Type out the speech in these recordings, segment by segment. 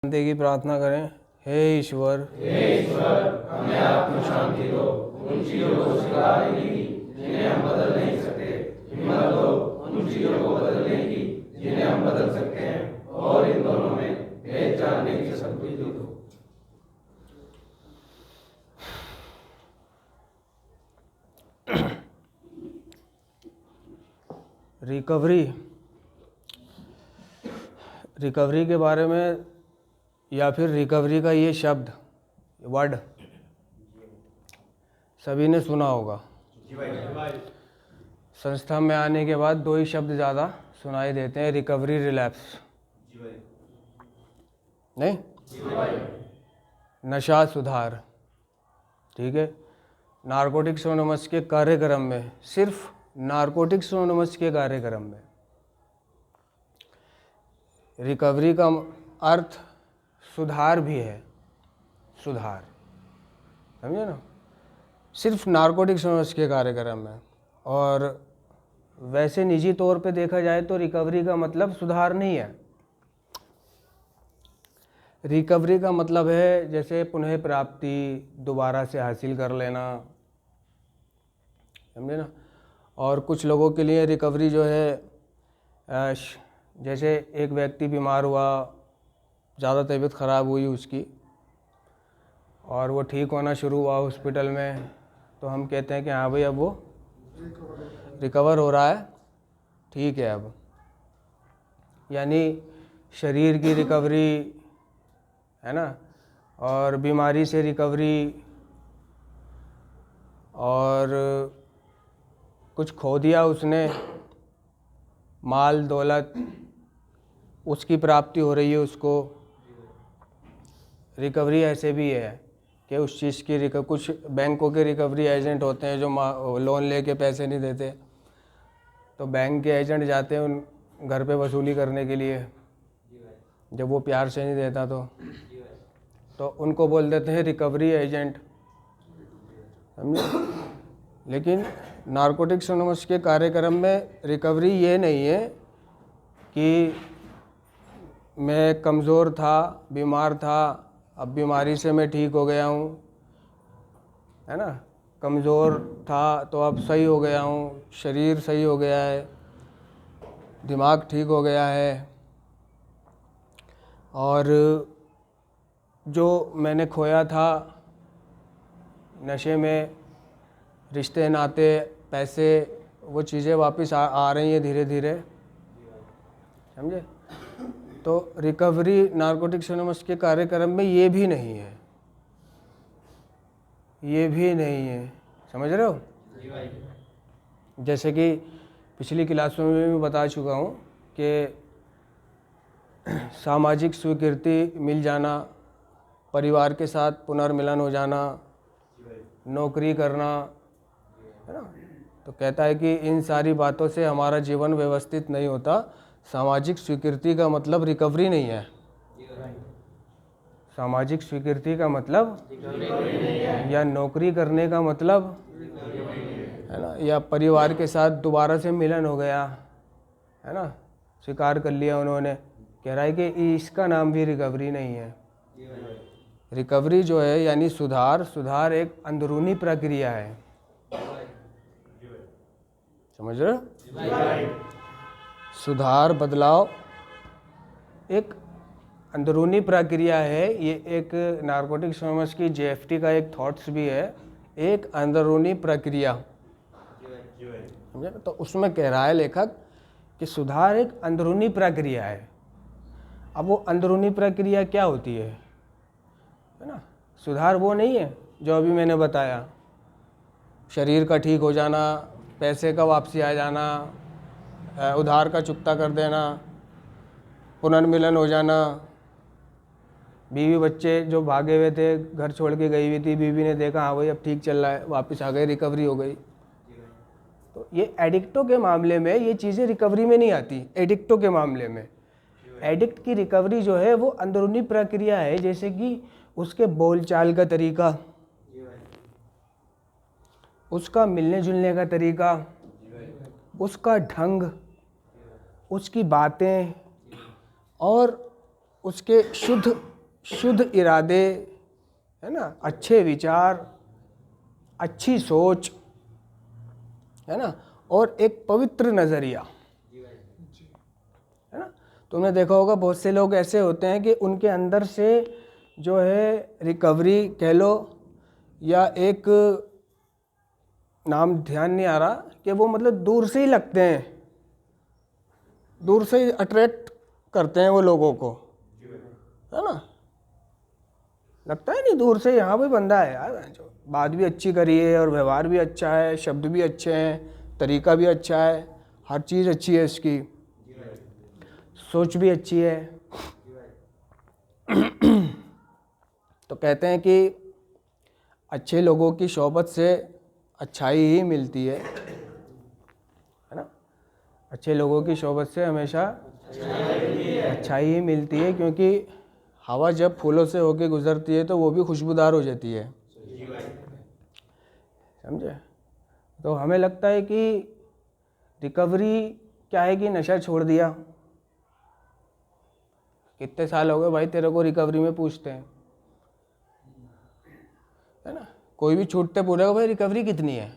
शांति की प्रार्थना करें। हे ईश्वर, हमें आत्म शांति दो, उन चीजों को सिखाने की जिन्हें हम बदल नहीं सकते, हिम्मत दो उन चीजों को बदलने की जिन्हें हम बदल सकते हैं, और इन दोनों में भेद जानने की शक्ति दो। रिकवरी के बारे में या फिर रिकवरी का ये शब्द वर्ड सभी ने सुना होगा। संस्था में आने के बाद दो ही शब्द ज़्यादा सुनाई देते हैं, रिकवरी, रिलैप्स। नहीं, नशा सुधार, ठीक है। नारकोटिक्स एनोनिमस के कार्यक्रम में, सिर्फ नारकोटिक्स एनोनिमस के कार्यक्रम में रिकवरी का अर्थ सुधार भी है। सुधार, समझे ना, सिर्फ नारकोटिक्स एनोनिमस के कार्यक्रम में। और वैसे निजी तौर पे देखा जाए तो रिकवरी का मतलब सुधार नहीं है। रिकवरी का मतलब है जैसे पुनः प्राप्ति, दोबारा से हासिल कर लेना, समझे ना। और कुछ लोगों के लिए रिकवरी जो है, जैसे एक व्यक्ति बीमार हुआ, ज़्यादा तबीयत ख़राब हुई उसकी, और वो ठीक होना शुरू हुआ हॉस्पिटल में, तो हम कहते हैं कि हाँ भाई अब वो रिकवर हो रहा है, ठीक है। अब यानी शरीर की रिकवरी है ना, और बीमारी से रिकवरी, और कुछ खो दिया उसने, माल दौलत, उसकी प्राप्ति हो रही है उसको। रिकवरी ऐसे भी है कि उस चीज़ की कुछ बैंकों के रिकवरी एजेंट होते हैं जो लोन लेके पैसे नहीं देते, तो बैंक के एजेंट जाते हैं उन घर पे वसूली करने के लिए, जब वो प्यार से नहीं देता तो उनको बोल देते हैं रिकवरी एजेंट, समझे। लेकिन नारकोटिक्स एनोनिमस के कार्यक्रम में रिकवरी ये नहीं है कि मैं कमज़ोर था, बीमार था, अब बीमारी से मैं ठीक हो गया हूँ, है ना। कमज़ोर था तो अब सही हो गया हूँ, शरीर सही हो गया है, दिमाग ठीक हो गया है, और जो मैंने खोया था नशे में, रिश्ते नाते पैसे, वो चीज़ें वापस आ रही हैं धीरे धीरे, समझे। तो रिकवरी नारकोटिक्स एनोनिमस के कार्यक्रम में ये भी नहीं है, ये भी नहीं है, समझ रहे हो। जैसे कि पिछली क्लासों में भी बता चुका हूँ कि सामाजिक स्वीकृति मिल जाना, परिवार के साथ पुनर्मिलन हो जाना, नौकरी करना, है ना, तो कहता है कि इन सारी बातों से हमारा जीवन व्यवस्थित नहीं होता। सामाजिक स्वीकृति का मतलब रिकवरी नहीं है। सामाजिक स्वीकृति का मतलब या नौकरी करने का मतलब, है ना, या परिवार के साथ दोबारा से मिलन हो गया, है ना, स्वीकार कर लिया उन्होंने, कह रहा है कि इसका नाम भी रिकवरी नहीं है। रिकवरी जो है यानी सुधार एक अंदरूनी प्रक्रिया है, समझ रहे हो। सुधार, बदलाव एक अंदरूनी प्रक्रिया है। ये एक नारकोटिक्स एनोनिमस की जेएफटी का एक थॉट्स भी है, एक अंदरूनी प्रक्रिया, समझे। तो उसमें कह रहा है लेखक कि सुधार एक अंदरूनी प्रक्रिया है। अब वो अंदरूनी प्रक्रिया क्या होती है ना। सुधार वो नहीं है जो अभी मैंने बताया, शरीर का ठीक हो जाना, पैसे का वापसी आ जाना, उधार का चुकता कर देना, पुनर्मिलन हो जाना, बीवी बच्चे जो भागे हुए थे, घर छोड़ के गई हुई थी, बीवी ने देखा हाँ भाई अब ठीक चल रहा है, वापस आ गए, रिकवरी हो गई। तो ये एडिक्टों के मामले में ये चीज़ें रिकवरी में नहीं आती। एडिक्टों के मामले में एडिक्ट की रिकवरी जो है वो अंदरूनी प्रक्रिया है, जैसे कि उसके बोलचाल का तरीका, उसका मिलने जुलने का तरीका, उसका ढंग, उसकी बातें, और उसके शुद्ध शुद्ध इरादे, है ना, अच्छे विचार, अच्छी सोच, है ना, और एक पवित्र नज़रिया, है ना। तुमने देखा होगा बहुत से लोग ऐसे होते हैं कि उनके अंदर से जो है रिकवरी कह लो, या एक नाम ध्यान नहीं आ रहा, कि वो मतलब दूर से ही लगते हैं, दूर से ही अट्रैक्ट करते हैं वो लोगों को, है ना। लगता है नहीं दूर से यहाँ भी बंदा है यार, जो बात भी अच्छी करी है और व्यवहार भी अच्छा है, शब्द भी अच्छे हैं, तरीका भी अच्छा है, हर चीज़ अच्छी है इसकी, सोच भी अच्छी है। तो कहते हैं कि अच्छे लोगों की सोहबत से अच्छाई ही मिलती है ना। अच्छे लोगों की सोहबत से हमेशा अच्छाई ही मिलती है, क्योंकि हवा जब फूलों से होके गुजरती है तो वो भी खुशबूदार हो जाती है, समझे। तो हमें लगता है कि रिकवरी क्या है कि नशा छोड़ दिया। कितने साल हो गए भाई तेरे को रिकवरी में पूछते हैं, है ना। कोई भी छूटते पूछेगा भाई रिकवरी कितनी है,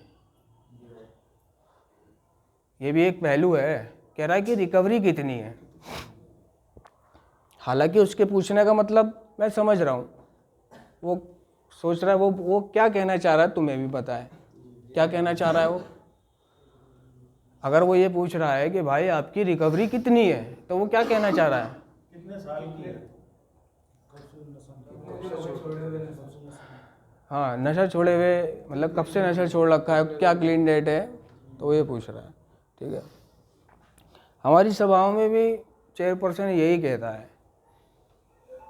ये भी एक पहलू है, कह रहा है कि रिकवरी कितनी है। हालांकि उसके पूछने का मतलब मैं समझ रहा हूँ, वो सोच रहा है वो क्या कहना चाह रहा है, तुम्हें भी पता है क्या कहना चाह रहा है वो। अगर वो ये पूछ रहा है कि भाई आपकी रिकवरी कितनी है, तो वो क्या कहना चाह रहा है, कितने साल की है? हाँ, नशा छोड़े हुए मतलब कब से नशा छोड़ रखा है, क्या क्लीन डेट है, तो वो ये पूछ रहा है। ठीक है, हमारी सभाओं में भी चेयरपर्सन यही कहता है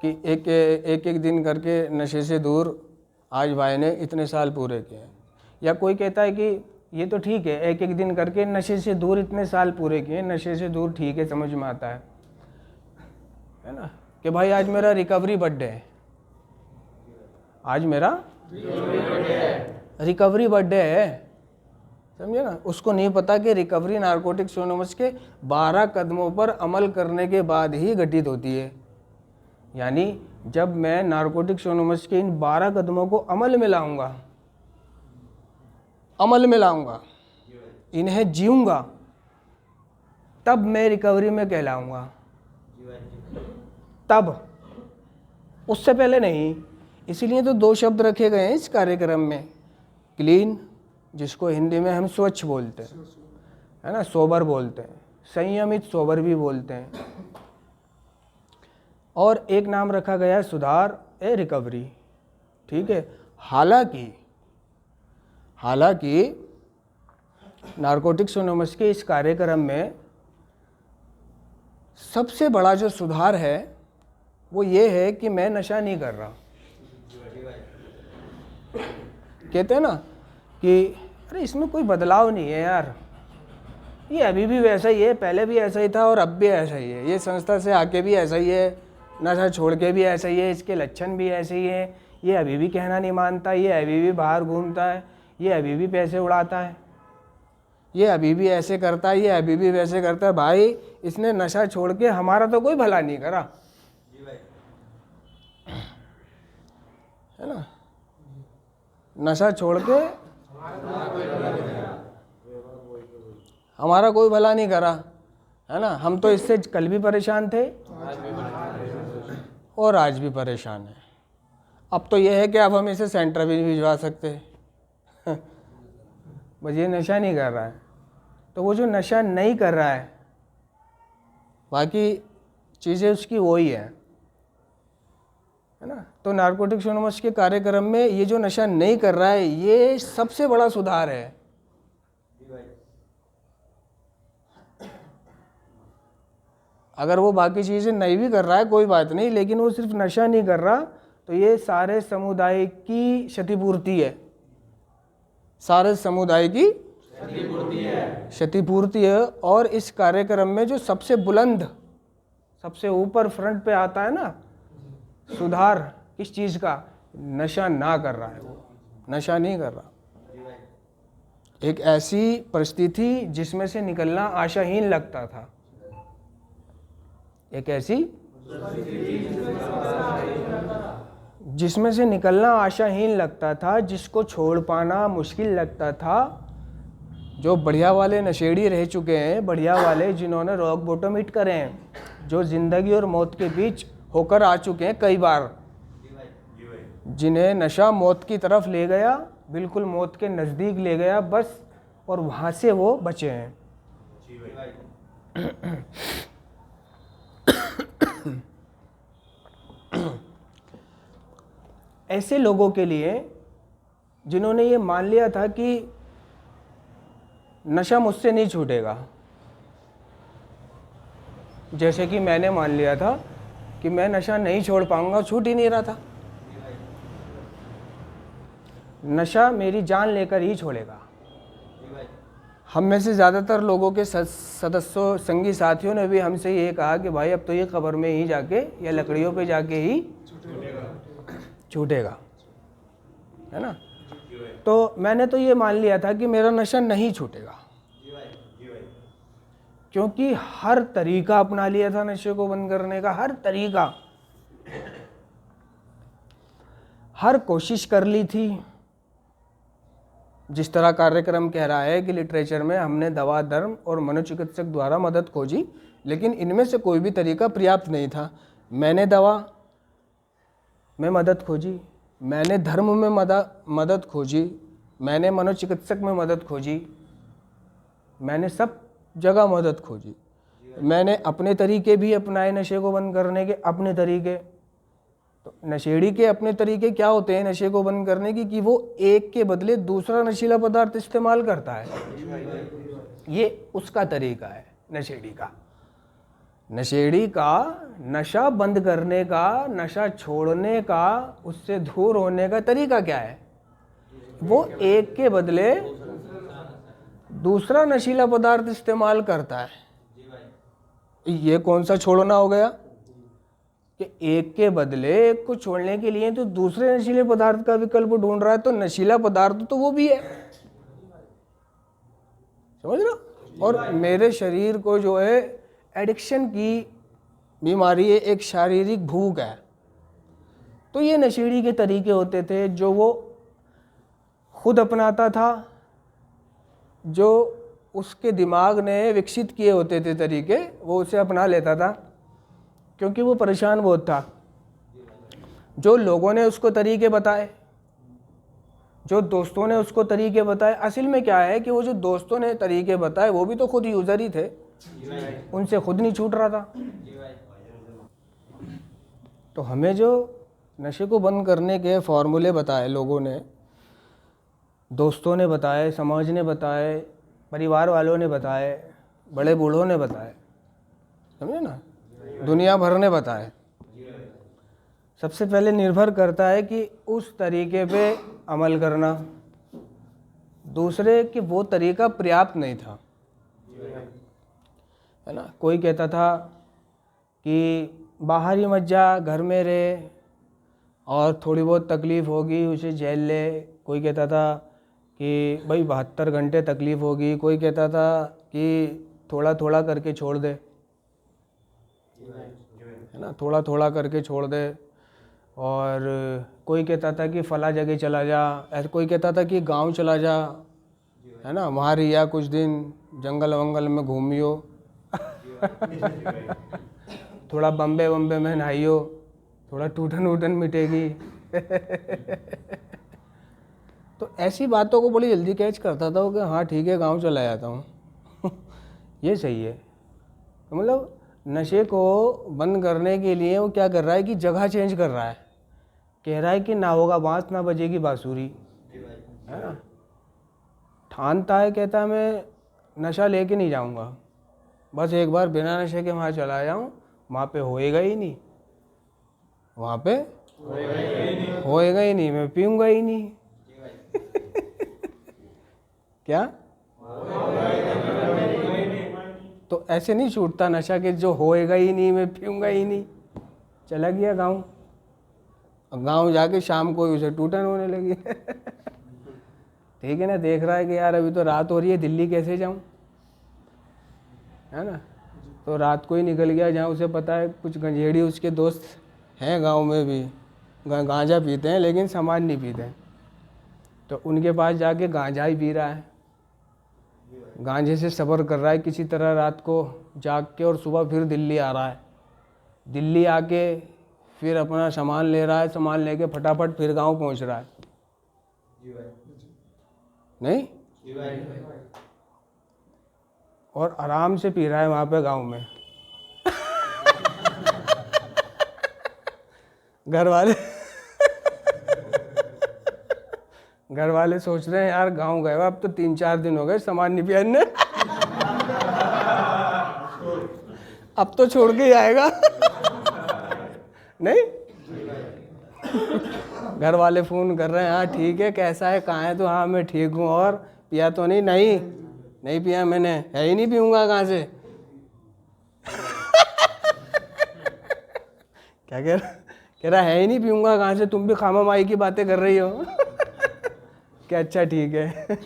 कि एक दिन करके नशे से दूर आज भाई ने इतने साल पूरे किए। या कोई कहता है कि ये तो ठीक है, एक दिन करके नशे से दूर इतने साल पूरे किए, नशे से दूर ठीक है, समझ में आता है ना, कि भाई आज मेरा रिकवरी बर्थडे है, आज मेरा रिकवरी बर्थडे है, समझे ना। उसको नहीं पता कि रिकवरी नारकोटिक्स एनोनिमस के 12 कदमों पर अमल करने के बाद ही घटित होती है। यानी जब मैं नारकोटिक्स एनोनिमस के इन 12 कदमों को अमल में लाऊंगा, इन्हें जीऊंगा, तब मैं रिकवरी में कहलाऊंगा, तब, उससे पहले नहीं। इसीलिए तो 2 शब्द रखे गए हैं इस कार्यक्रम में, क्लीन, जिसको हिंदी में हम स्वच्छ बोलते हैं, है ना, सोबर बोलते हैं, संयमित सोबर भी बोलते हैं, और एक नाम रखा गया है सुधार ए रिकवरी। ठीक है, हालांकि नारकोटिक्स एनोनिमस के इस कार्यक्रम में सबसे बड़ा जो सुधार है वो ये है कि मैं नशा नहीं कर रहा। कहते हैं ना कि अरे इसमें कोई बदलाव नहीं है यार, ये अभी भी वैसा ही है, पहले भी ऐसा ही था और अब भी ऐसा ही है, ये संस्था से आके भी ऐसा ही है, नशा छोड़ के भी ऐसा ही है, इसके लक्षण भी ऐसे ही है, ये अभी भी कहना नहीं मानता, ये अभी भी बाहर घूमता है, ये अभी भी पैसे उड़ाता है, ये अभी भी ऐसे करता है, ये अभी भी वैसे करता है। भाई इसने नशा छोड़ के हमारा तो कोई भला नहीं करा, है ना। नशा छोड़ के हमारा कोई भला नहीं करा, है ना। हम तो इससे कल भी परेशान थे और आज भी परेशान है। अब तो यह है कि अब हम इसे सेंटर भी नहीं भिजवा सकते, बस ये नशा नहीं कर रहा है। तो वो जो नशा नहीं कर रहा है, बाकी चीज़ें उसकी वही है ना। तो नारकोटिक्स एनोनिमस के कार्यक्रम में ये जो नशा नहीं कर रहा है, ये सबसे बड़ा सुधार है। अगर वो बाकी चीज़ें नहीं भी कर रहा है कोई बात नहीं, लेकिन वो सिर्फ नशा नहीं कर रहा, तो ये सारे समुदाय की क्षतिपूर्ति है, सारे समुदाय की क्षतिपूर्ति है। और इस कार्यक्रम में जो सबसे बुलंद, सबसे ऊपर फ्रंट पे आता है ना सुधार, किस चीज़ का, नशा ना कर रहा है, वो नशा नहीं कर रहा। एक ऐसी परिस्थिति जिसमें से निकलना आशाहीन लगता था, एक ऐसी जिसमें से निकलना आशाहीन लगता था, जिसको छोड़ पाना मुश्किल लगता था, जो बढ़िया वाले नशेड़ी रह चुके हैं, बढ़िया वाले जिन्होंने रॉक बॉटम हिट करे हैं, जो ज़िंदगी और मौत के बीच होकर आ चुके हैं कई बार, जिन्हें नशा मौत की तरफ ले गया, बिल्कुल मौत के नज़दीक ले गया बस, और वहाँ से वो बचे हैं। ऐसे लोगों के लिए जिन्होंने ये मान लिया था कि नशा मुझसे नहीं छूटेगा, जैसे कि मैंने मान लिया था कि मैं नशा नहीं छोड़ पाऊंगा, छूट ही नहीं रहा था, नशा मेरी जान लेकर ही छोड़ेगा। हम में से ज़्यादातर लोगों के सदस्यों संगी साथियों ने भी हमसे ये कहा कि भाई अब तो ये कब्र में ही जाके या लकड़ियों पे जाके ही छूटेगा, है ना। तो मैंने तो ये मान लिया था कि मेरा नशा नहीं छूटेगा, क्योंकि हर तरीका अपना लिया था नशे को बंद करने का, हर तरीका, हर कोशिश कर ली थी। जिस तरह कार्यक्रम कह रहा है कि लिटरेचर में हमने दवा, धर्म और मनोचिकित्सक द्वारा मदद खोजी, लेकिन इनमें से कोई भी तरीका पर्याप्त नहीं था। मैंने दवा में मदद खोजी, मैंने धर्म में मदद खोजी, मैंने मनोचिकित्सक में मदद खोजी, मैंने सब जगह मदद खोजी, मैंने अपने तरीके भी अपनाए नशे को बंद करने के, अपने तरीके। तो नशेड़ी के अपने तरीके क्या होते हैं नशे को बंद करने की, कि वो एक के बदले दूसरा नशीला पदार्थ इस्तेमाल करता है, ये उसका तरीका है नशेड़ी का। नशेड़ी का नशा बंद करने का, नशा छोड़ने का, उससे दूर होने का तरीका क्या है, वो एक के बदले दूसरा नशीला पदार्थ इस्तेमाल करता है। ये कौन सा छोड़ना हो गया कि एक के बदले एक को छोड़ने के लिए तो दूसरे नशीले पदार्थ का विकल्प ढूंढ रहा है, तो नशीला पदार्थ तो वो भी है, समझ रहे हो। और मेरे शरीर को जो है एडिक्शन की बीमारी है, एक शारीरिक भूख है। तो ये नशेड़ी के तरीके होते थे जो वो खुद अपनाता था, जो उसके दिमाग ने विकसित किए होते थे तरीके, वो उसे अपना लेता था क्योंकि वो परेशान बहुत था। जो लोगों ने उसको तरीके बताए, जो दोस्तों ने उसको तरीके बताए, असल में क्या है कि वो जो दोस्तों ने तरीके बताए वो भी तो खुद यूज़र ही थे, उनसे खुद नहीं छूट रहा था। तो हमें जो नशे को बंद करने के फॉर्मूले बताए लोगों ने, दोस्तों ने बताए, समाज ने बताए, परिवार वालों ने बताए, बड़े बूढ़ों ने बताए, समझे ना, दुनिया भर ने बताए। सबसे पहले निर्भर करता है कि उस तरीके पे अमल करना, दूसरे कि वो तरीका पर्याप्त नहीं था, है ना। कोई कहता था कि बाहर ही मत जा, घर में रहे, और थोड़ी बहुत तकलीफ़ होगी उसे झेल ले। कोई कहता था कि भाई 72 घंटे तकलीफ़ होगी। कोई कहता था कि थोड़ा थोड़ा करके छोड़ दे, है ना, थोड़ा थोड़ा करके छोड़ दे। और कोई कहता था कि फला जगह चला जा, ऐसे कोई कहता था कि गांव चला जा, है ना, वहाँ रिया कुछ दिन, जंगल वंगल में घूमियो थोड़ा बम्बे वम्बे में नहाइयो, थोड़ा टूटन वूटन मिटेगी तो ऐसी बातों को बड़ी जल्दी कैच करता था वो कि हाँ ठीक है गांव चला जाता हूँ ये सही है। तो मतलब नशे को बंद करने के लिए वो क्या कर रहा है कि जगह चेंज कर रहा है, कह रहा है कि ना होगा बांस ना बजेगी बांसुरी, है ना। ठानता है, कहता है मैं नशा लेके नहीं जाऊंगा, बस एक बार बिना नशे के वहाँ चला जाऊँ, वहाँ पे होएगा ही नहीं, वहाँ पे होएगा ही नहीं, मैं पीऊँगा ही नहीं क्या, तो ऐसे नहीं छूटता नशा के जो होएगा ही नहीं, मैं पीऊँगा ही नहीं। चला गया गाँव, गांव जाके शाम को उसे टूटन होने लगी ठीक है ना, देख रहा है कि यार अभी तो रात हो रही है, दिल्ली कैसे जाऊं, है ना। तो रात को ही निकल गया जहाँ उसे पता है कुछ गंजेड़ी उसके दोस्त हैं गांव में भी, गांजा पीते हैं लेकिन सामान नहीं पीते हैं। तो उनके पास जाके गांजा ही पी रहा है, गांजे से सब्र कर रहा है किसी तरह रात को जाग के, और सुबह फिर दिल्ली आ रहा है। दिल्ली आके फिर अपना सामान ले रहा है, सामान लेके फटाफट फिर गांव पहुंच रहा है। नहीं, और आराम से पी रहा है वहाँ पे गांव में। घर वाले सोच रहे हैं यार गांव गए अब तो 3-4 दिन हो गए, सामान नहीं पिया ने, अब तो छोड़ के ही आएगा। नहीं, घर वाले फ़ोन कर रहे हैं, हाँ ठीक है, कैसा है, कहाँ है, तो हाँ मैं ठीक हूँ, और पिया तो नहीं, नहीं पिया मैंने, है ही नहीं, पीऊँगा कहाँ से। क्या कह रहा है ही नहीं, पीऊँगा कहाँ से, तुम भी खामा माई की बातें कर रही हो। क्या अच्छा ठीक है।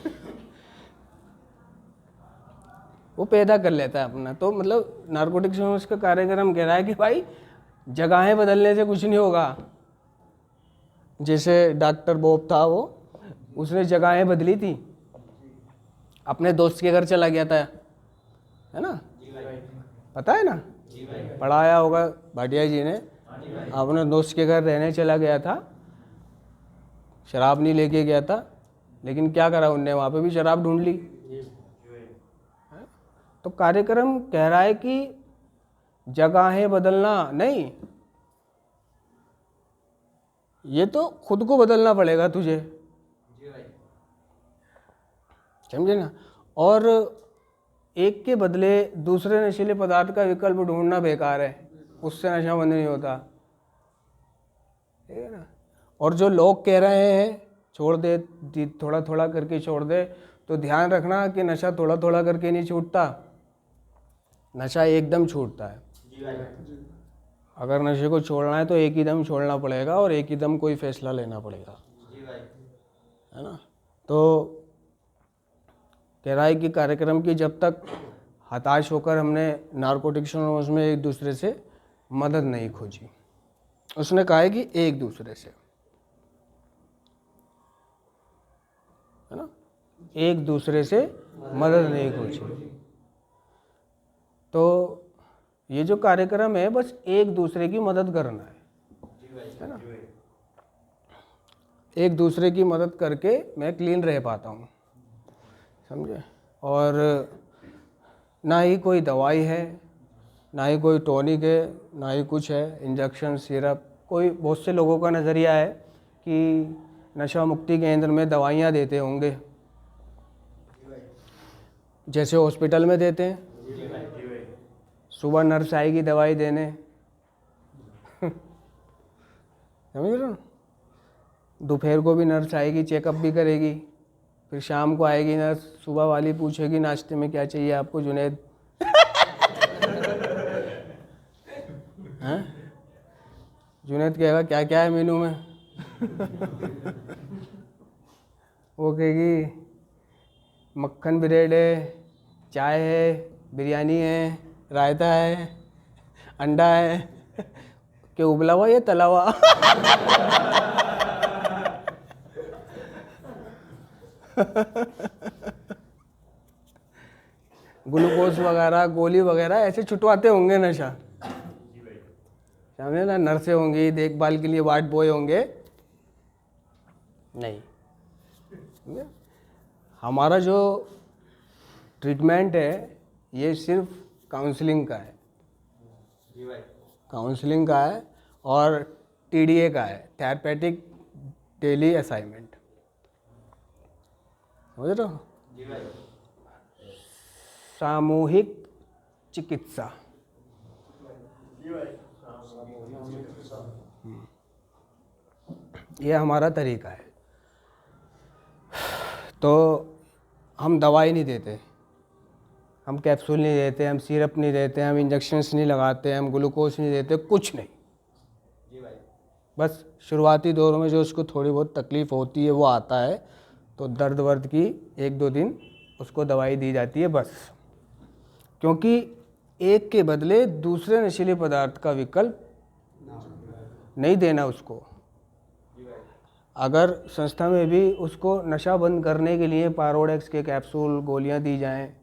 वो पैदा कर लेता है अपना। तो मतलब नारकोटिक्स में उसका कार्यक्रम कह रहा है कि भाई जगहें बदलने से कुछ नहीं होगा। जैसे डॉक्टर बॉब था, वो उसने जगहें बदली थी, अपने दोस्त के घर चला गया था, है ना, पता है ना, पढ़ाया होगा भाटिया जी ने, अपने दोस्त के घर रहने चला गया था, शराब नहीं लेके गया था, लेकिन क्या करा उनने, वहाँ पे भी शराब ढूंढ ली। तो कार्यक्रम कह रहा है कि जगहें बदलना नहीं, ये तो खुद को बदलना पड़ेगा तुझे, समझे ना। और एक के बदले दूसरे नशीले पदार्थ का विकल्प ढूंढना बेकार है, उससे नशा बंद नहीं होता, ठीक है ना। और जो लोग कह रहे हैं छोड़ दे, थोड़ा थोड़ा करके छोड़ दे, तो ध्यान रखना कि नशा थोड़ा थोड़ा करके नहीं छूटता, नशा एकदम छूटता है। अगर नशे को छोड़ना है तो एक ही दम छोड़ना पड़ेगा, और एक ही दम कोई फैसला लेना पड़ेगा, है ना। तो कह रहा है कि कार्यक्रम की जब तक हताश होकर हमने नारकोटिक्स में एक दूसरे से मदद नहीं खोजी, उसने कहा है कि एक दूसरे से, है ना, एक दूसरे से मदद नहीं खोजी। तो ये जो कार्यक्रम है बस एक दूसरे की मदद करना है ना। एक दूसरे की मदद करके मैं क्लीन रह पाता हूँ, समझे। और ना ही कोई दवाई है, ना ही कोई टॉनिक है, ना ही कुछ है, इंजेक्शन सिरप। कोई बहुत से लोगों का नज़रिया है कि नशा मुक्ति केंद्र में दवाइयाँ देते होंगे, जैसे हॉस्पिटल में देते हैं, सुबह नर्स आएगी दवाई देने, समझ रहे हो, दोपहर को भी नर्स आएगी चेकअप भी करेगी, फिर शाम को आएगी नर्स, सुबह वाली पूछेगी नाश्ते में क्या चाहिए आपको जुनैद। हैं, जुनैद कहेगा क्या क्या है मेनू में। वो कहेगी मक्खन ब्रेड है, चाय है, बिरयानी है, रायता है, अंडा है, कि उबला हुआ या तला हुआ। ग्लूकोज वगैरह, गोली वगैरह ऐसे छुटवाते होंगे नशा, समझे ना। नर्सें होंगी, देखभाल के लिए वार्ड बॉय होंगे, नहीं। हमारा जो ट्रीटमेंट है ये सिर्फ काउंसलिंग का है, काउंसलिंग का है, और TDA का है, थेरेपेटिक डेली असाइनमेंट, समझ रहे हो, सामूहिक चिकित्सा। ये हमारा तरीका है। तो हम दवाई नहीं देते, हम कैप्सूल नहीं देते, हम सिरप नहीं देते, हम इंजेक्शन्स नहीं लगाते, हम ग्लूकोज नहीं देते, कुछ नहीं। बस शुरुआती दौर में जो उसको थोड़ी बहुत तकलीफ़ होती है वो आता है, तो दर्द वर्द की 1-2 दिन उसको दवाई दी जाती है बस। क्योंकि एक के बदले दूसरे नशीले पदार्थ का विकल्प नहीं देना उसको, अगर संस्था में भी उसको नशा बंद करने के लिए पारोडेक्स के कैप्सूल गोलियां दी जाएं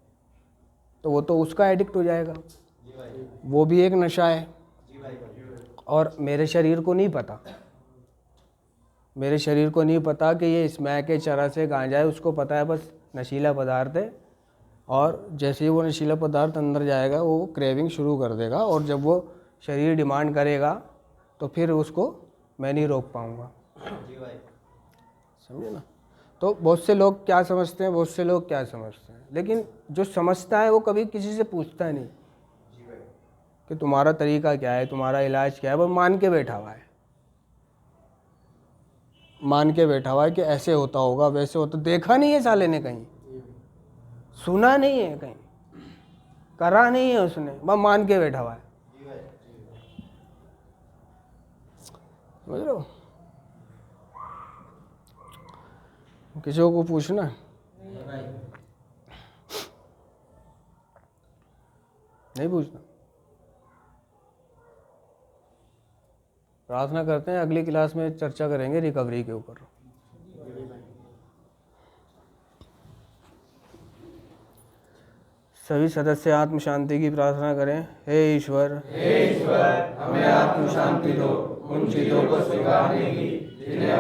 तो वो तो उसका एडिक्ट हो जाएगा, वो भी एक नशा है। और मेरे शरीर को नहीं पता, मेरे शरीर को नहीं पता कि ये स्मैक है, चरस है, गांजा है, उसको पता है बस नशीला पदार्थ है। और जैसे ही वो नशीला पदार्थ अंदर जाएगा वो क्रेविंग शुरू कर देगा, और जब वो शरीर डिमांड करेगा तो फिर उसको मैं नहीं रोक पाऊँगा। समझे ना? तो बहुत से लोग क्या समझते हैं, बहुत से लोग क्या समझते हैं, लेकिन जो समझता है वो कभी किसी से पूछता नहीं कि तुम्हारा तरीका क्या है, तुम्हारा इलाज क्या है। वो मान के बैठा हुआ है, मान के बैठा हुआ है कि ऐसे होता होगा, वैसे होता। देखा नहीं है साले ने कहीं, सुना नहीं है कहीं, करा नहीं है उसने, बस मान के बैठा हुआ है। समझ रहे हो? किसी को पूछना नहीं, पूछना। प्रार्थना करते हैं, अगली क्लास में चर्चा करेंगे रिकवरी के ऊपर। सभी सदस्य आत्म शांति की प्रार्थना करें। हे ईश्वर, हमें आत्म शांति दो, उन चीजों को स्वीकारने की जिन्हें